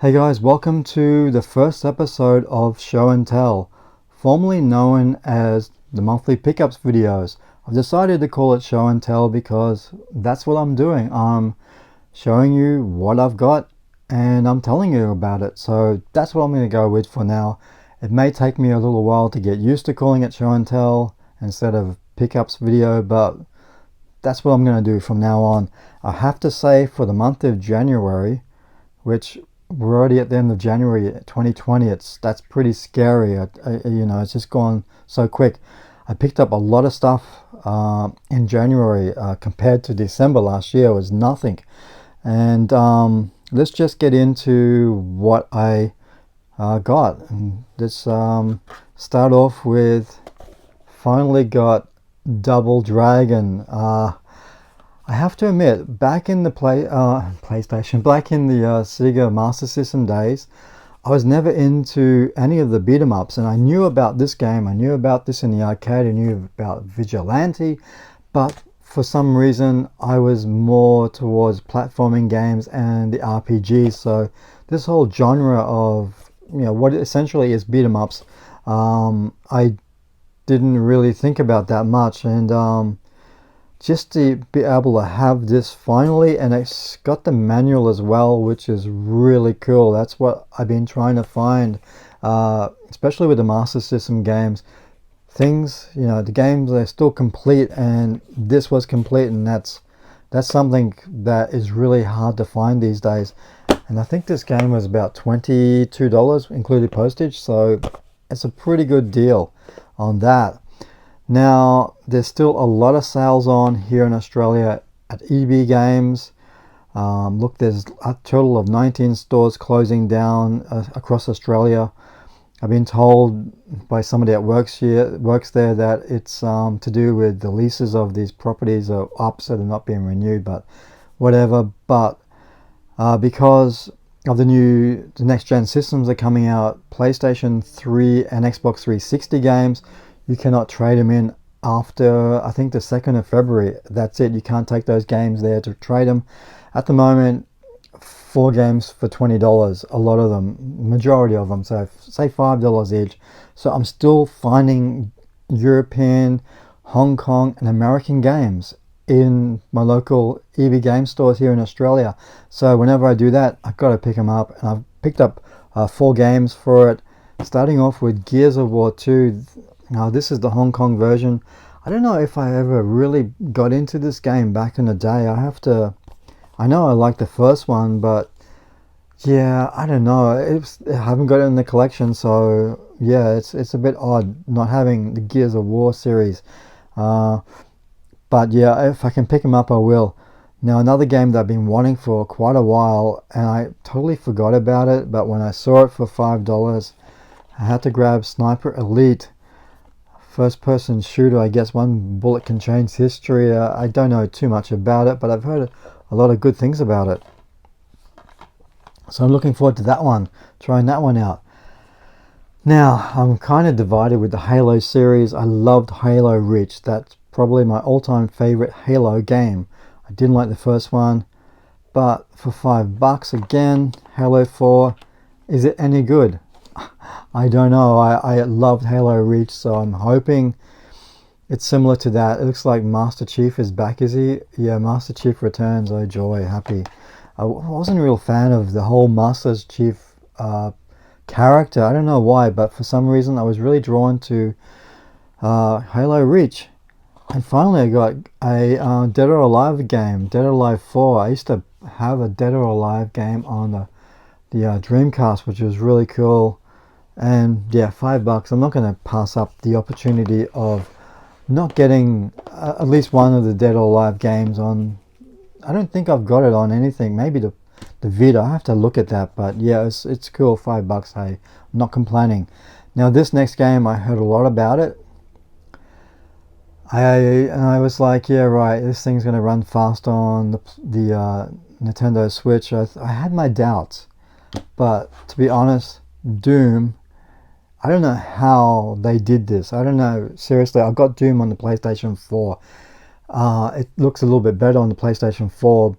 Hey guys, welcome to the first episode of Show and Tell, formerly known as the monthly pickups videos. I've decided to call it Show and Tell because that's what I'm doing. I'm showing you what I've got and I'm telling you about it. So that's what I'm going to go with for now. It may take me a little while to get used to calling it Show and Tell instead of pickups video, but that's what I'm going to do from now on. I have to say, for the month of January, which we're already at the end of January 2020, that's pretty scary. It's just gone so quick. I picked up a lot of stuff in January compared to December last year. It was nothing. And let's just get into what I got. And let's start off with, finally got Double Dragon. I have to admit, back in the PlayStation, back in the Sega Master System days, I was never into any of the beat 'em ups, and I knew about this game, I knew about this in the arcade, I knew about Vigilante, but for some reason I was more towards platforming games and the RPGs. So this whole genre of, what essentially is beat 'em ups, I didn't really think about that much, and just to be able to have this finally, and it's got the manual as well, which is really cool. That's what I've been trying to find, especially with the Master System games. Things, the games are still complete, and this was complete, and that's something that is really hard to find these days. And I think this game was about $22 included postage, so it's a pretty good deal on that. Now, there's still a lot of sales on here in Australia at EB Games. Look, there's a total of 19 stores closing down across Australia. I've been told by somebody that works there that it's to do with the leases of these properties are up, so they're not being renewed, but whatever. But because of the next gen systems are coming out, PlayStation 3 and Xbox 360 games, you cannot trade them in after, I think, the 2nd of February. That's it. You can't take those games there to trade them. At the moment, 4 games for $20, a lot of them, majority of them, so say $5 each. So I'm still finding European, Hong Kong and American games in my local EB game stores here in Australia. So whenever I do that, I've got to pick them up, and I've picked up 4 games for it, starting off with Gears of War 2. Now, this is the Hong Kong version. I don't know if I ever really got into this game back in the day. I know I like the first one, but yeah, I don't know. I haven't got it in the collection, so yeah, it's a bit odd not having the Gears of War series. But yeah, if I can pick them up, I will. Now, another game that I've been wanting for quite a while, and I totally forgot about it, but when I saw it for $5, I had to grab Sniper Elite. First person shooter. I guess one bullet can change history. I don't know too much about it, but I've heard a lot of good things about it. So I'm looking forward to that one, trying that one out. Now, I'm kind of divided with the Halo series. I loved Halo Reach. That's probably my all-time favorite Halo game. I didn't like the first one, but for $5 again, Halo 4, is it any good? I don't know. I loved Halo Reach, so I'm hoping it's similar to that. It looks like Master Chief is back, is he? Yeah, Master Chief returns. Oh joy, happy. I wasn't a real fan of the whole Master Chief character. I don't know why, but for some reason I was really drawn to Halo Reach. And finally I got a Dead or Alive game, Dead or Alive 4. I used to have a Dead or Alive game on the Dreamcast, which was really cool. And yeah, $5. I'm not going to pass up the opportunity of not getting at least one of the Dead or Alive games on. I don't think I've got it on anything. Maybe the Vita. I have to look at that, but yeah, it's cool. $5. Hey, I'm not complaining. Now, this next game, I heard a lot about it. I was like, yeah, right, this thing's going to run fast on the Nintendo Switch. I had my doubts, but to be honest, Doom, I don't know how they did this. I don't know. Seriously, I got Doom on the PlayStation 4. It looks a little bit better on the PlayStation 4,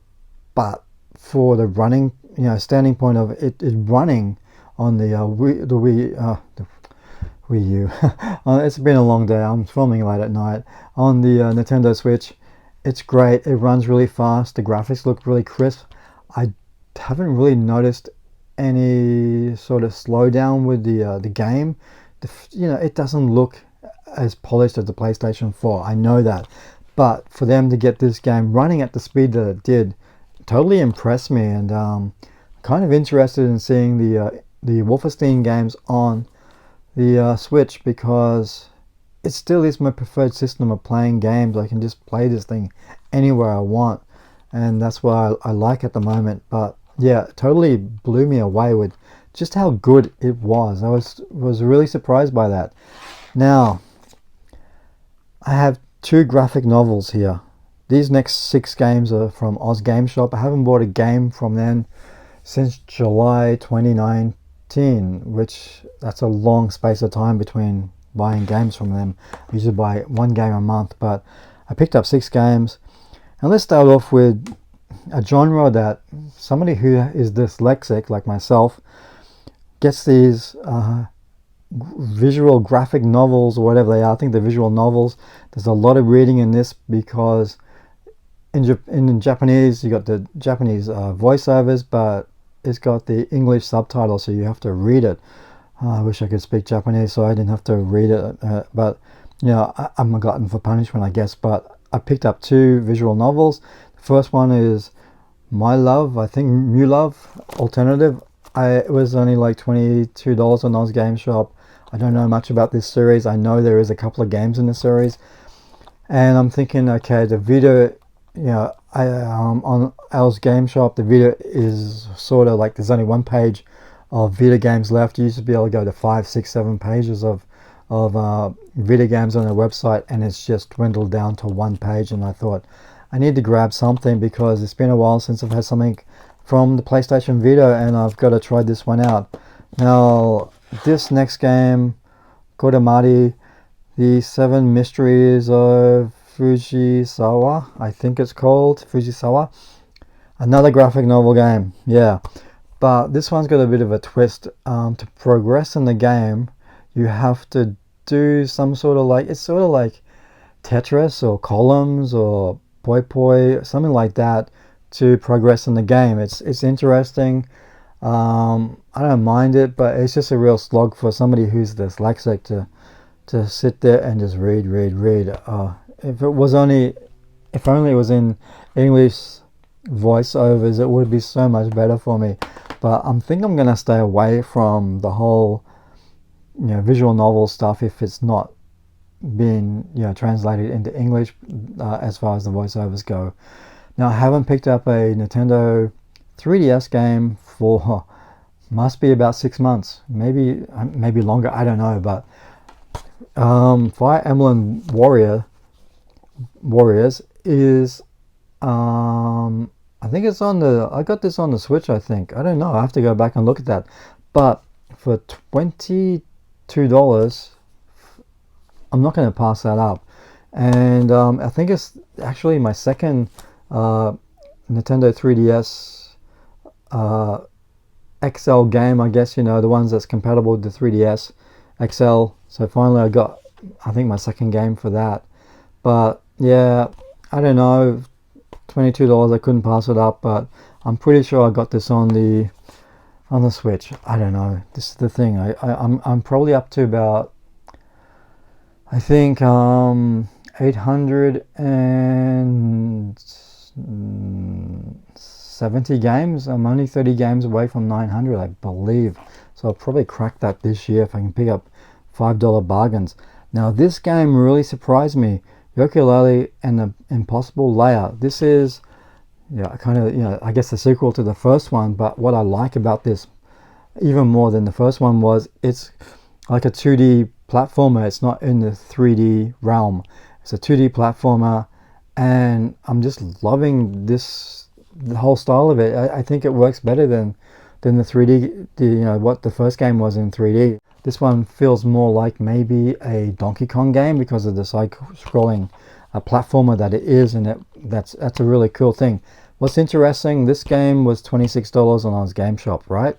but for the running standing point of it running on the Wii U. It's been a long day. I'm filming late at night. On the Nintendo Switch, it's great. It runs really fast. The graphics look really crisp. I haven't really noticed any sort of slowdown with the game. It doesn't look as polished as the PlayStation 4. I know that, but for them to get this game running at the speed that it did, totally impressed me. And kind of interested in seeing the Wolfenstein games on the Switch, because it still is my preferred system of playing games. I can just play this thing anywhere I want, and that's what I like at the moment. But yeah, it totally blew me away with just how good it was. I was really surprised by that. Now, I have 2 graphic novels here. These next 6 games are from Oz Game Shop. I haven't bought a game from them since July 2019, which that's a long space of time between buying games from them. I usually buy 1 game a month, but I picked up 6 games. And let's start off with a genre that somebody who is dyslexic like myself gets these visual graphic novels, or whatever they are. I think they're visual novels. There's a lot of reading in this, because in Japanese you got the Japanese voiceovers, but it's got the English subtitles, so you have to read it. I wish I could speak Japanese so I didn't have to read it, but I'm a glutton for punishment, I guess. But I picked up 2 visual novels. The first one is My Love, I think New Love Alternative. It was only like $22 on Oz Game Shop. I don't know much about this series. I know there is a couple of games in the series, and I'm thinking, okay, the video, on Oz Game Shop, the video is sort of like there's only 1 page of video games left. You used to be able to go to 5, 6, 7 pages of video games on their website, and it's just dwindled down to 1 page. And I thought, I need to grab something, because it's been a while since I've had something from the PlayStation Vita, and I've got to try this one out. Now, this next game, Kodamari, the 7 Mysteries of Fujisawa, I think it's called, Fujisawa. Another graphic novel game, yeah. But this one's got a bit of a twist. To progress in the game, you have to do some sort of it's sort of like Tetris or Columns or Poi Poi, something like that, to progress in the game. It's interesting. I don't mind it, but it's just a real slog for somebody who's dyslexic to sit there and just read. If only it was in English voiceovers, it would be so much better for me. But I think I'm gonna stay away from the whole visual novel stuff if it's not being translated into English, as far as the voiceovers go. Now, I haven't picked up a Nintendo 3DS game for must be about 6 months, maybe longer, I don't know. But Fire Emblem Warriors is I think it's I got this on the Switch, I think. I don't know, I have to go back and look at that. But for $22, I'm not going to pass that up. And I think it's actually my second Nintendo 3DS XL game, I guess, the ones that's compatible with the 3DS XL. So finally I got, I think, my second game for that. But yeah, I don't know, $22, I couldn't pass it up. But I'm pretty sure I got this on the Switch. I don't know, this is the thing. I'm probably up to about, I think, 870 games. I'm only 30 games away from 900, I believe. So I'll probably crack that this year if I can pick up $5 bargains. Now, this game really surprised me. Yooka-Laylee and the Impossible Lair. This is, kind of, I guess the sequel to the first one. But what I like about this even more than the first one was it's like a 2D platformer. It's not in the 3D realm. It's a 2D platformer, and I'm just loving the whole style of it. I think it works better than the 3D, what the first game was in 3D. This one feels more like maybe a Donkey Kong game because of the side-scrolling platformer that it is, and that's a really cool thing. What's interesting, this game was $26 on Oz Game Shop, right?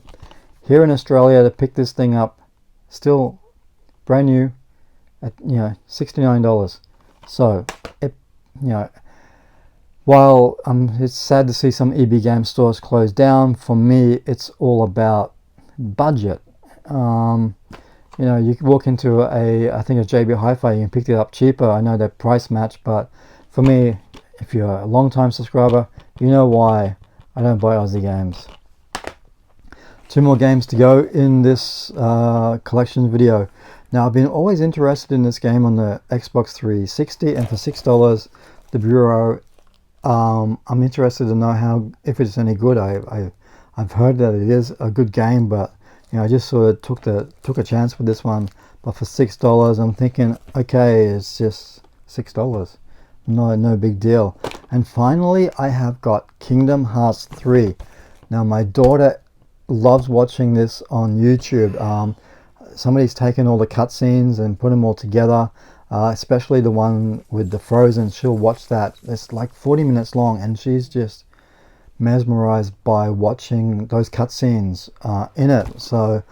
Here in Australia, to pick this thing up, still brand new, at $69. So it, while it's sad to see some EB game stores close down, for me it's all about budget. You can walk into I think a JB Hi-Fi, you can pick it up cheaper. I know they're price match, but for me, if you're a long time subscriber, you know why I don't buy Aussie games. 2 more games to go in this collection video. Now, I've been always interested in this game on the Xbox 360, and for $6, the Bureau. I'm interested to know if it's any good. I've heard that it is a good game, but I just sort of took a chance with this one. But for $6, I'm thinking, okay, it's just $6. No big deal. And finally, I have got Kingdom Hearts 3. Now, my daughter loves watching this on YouTube. Somebody's taken all the cutscenes and put them all together, especially the one with the Frozen. She'll watch that. It's like 40 minutes long, and she's just mesmerized by watching those cutscenes in it. So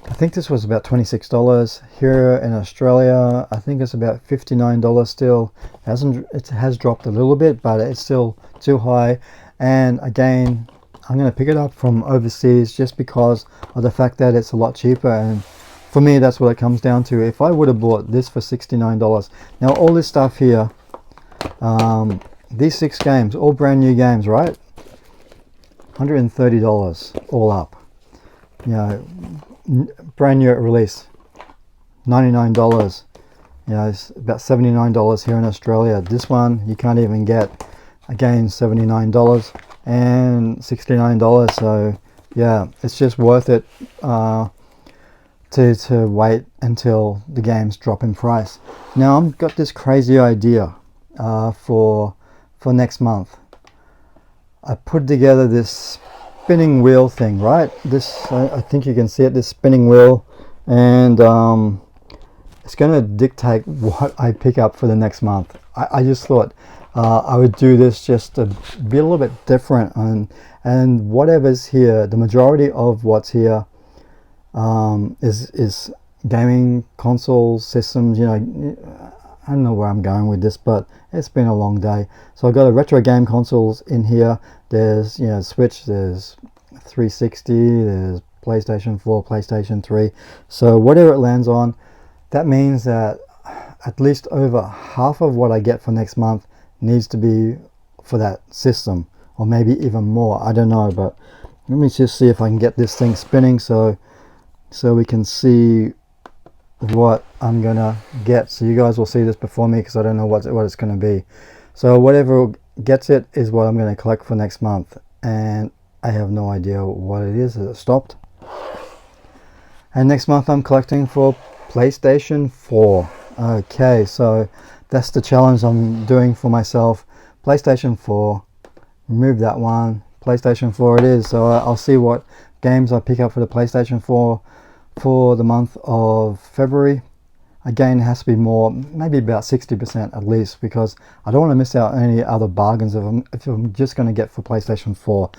I think this was about $26 here in Australia. I think it's about $59 still. It has dropped a little bit, but it's still too high. And again, I'm going to pick it up from overseas just because of the fact that it's a lot cheaper. And for me, that's what it comes down to. If I would have bought this for $69, now all this stuff here, these 6 games, all brand new games, right? $130 all up. Brand new at release, $99. It's about $79 here in Australia. This one you can't even get. Again, $79 and $69. So yeah, it's just worth it to wait until the games drop in price. Now I've got this crazy idea for next month. I put together this spinning wheel thing, right? This, I think you can see it, this spinning wheel, and it's going to dictate what I pick up for the next month. I just thought I would do this just to be a little bit different, and whatever's here, the majority of what's here is gaming consoles, systems. I don't know where I'm going with this, but it's been a long day. So I've got a retro game consoles in here. There's Switch, there's 360, there's PlayStation 4, PlayStation 3. So whatever it lands on, that means that at least over half of what I get for next month needs to be for that system, or maybe even more. I don't know, but let me just see if I can get this thing spinning so we can see what I'm gonna get. So you guys will see this before me, because I don't know what it's gonna be. So whatever gets it is what I'm gonna collect for next month, and I have no idea what it is. It stopped. And next month I'm collecting for PlayStation 4. Okay, so that's the challenge I'm doing for myself. PlayStation 4, remove that one, PlayStation 4 it is. So I'll see what games I pick up for the PlayStation 4 for the month of February. Again, it has to be more, maybe about 60% at least, because I don't want to miss out on any other bargains if I'm just going to get for PlayStation 4.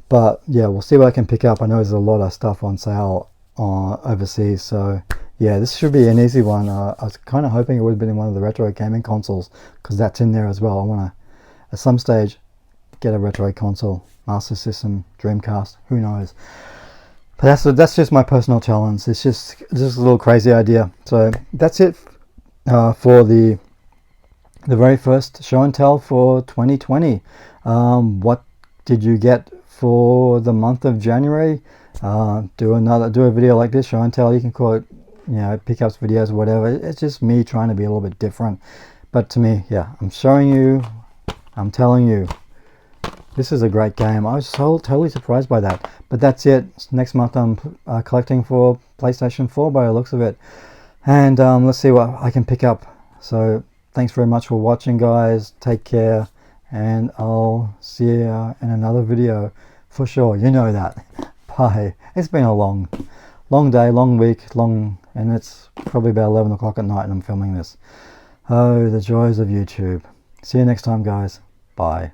But yeah, we'll see what I can pick up. I know there's a lot of stuff on sale overseas, so yeah, this should be an easy one. I was kind of hoping it would have been in one of the retro gaming consoles, because that's in there as well. I want to, at some stage, get a retro console, Master System, Dreamcast, who knows. But that's just my personal challenge. It's just a little crazy idea. So that's it for the very first show and tell for 2020. What did you get for the month of January? Do a video like this, show and tell. You can call it, pickups videos or whatever. It's just me trying to be a little bit different. But to me, yeah, I'm showing you, I'm telling you, this is a great game. I was so totally surprised by that. But that's it. Next month I'm collecting for PlayStation 4 by the looks of it. And let's see what I can pick up. So thanks very much for watching, guys. Take care. And I'll see you in another video for sure. You know that. Bye. It's been a long day, long week, and it's probably about 11 o'clock at night and I'm filming this. Oh, the joys of YouTube. See you next time, guys. Bye.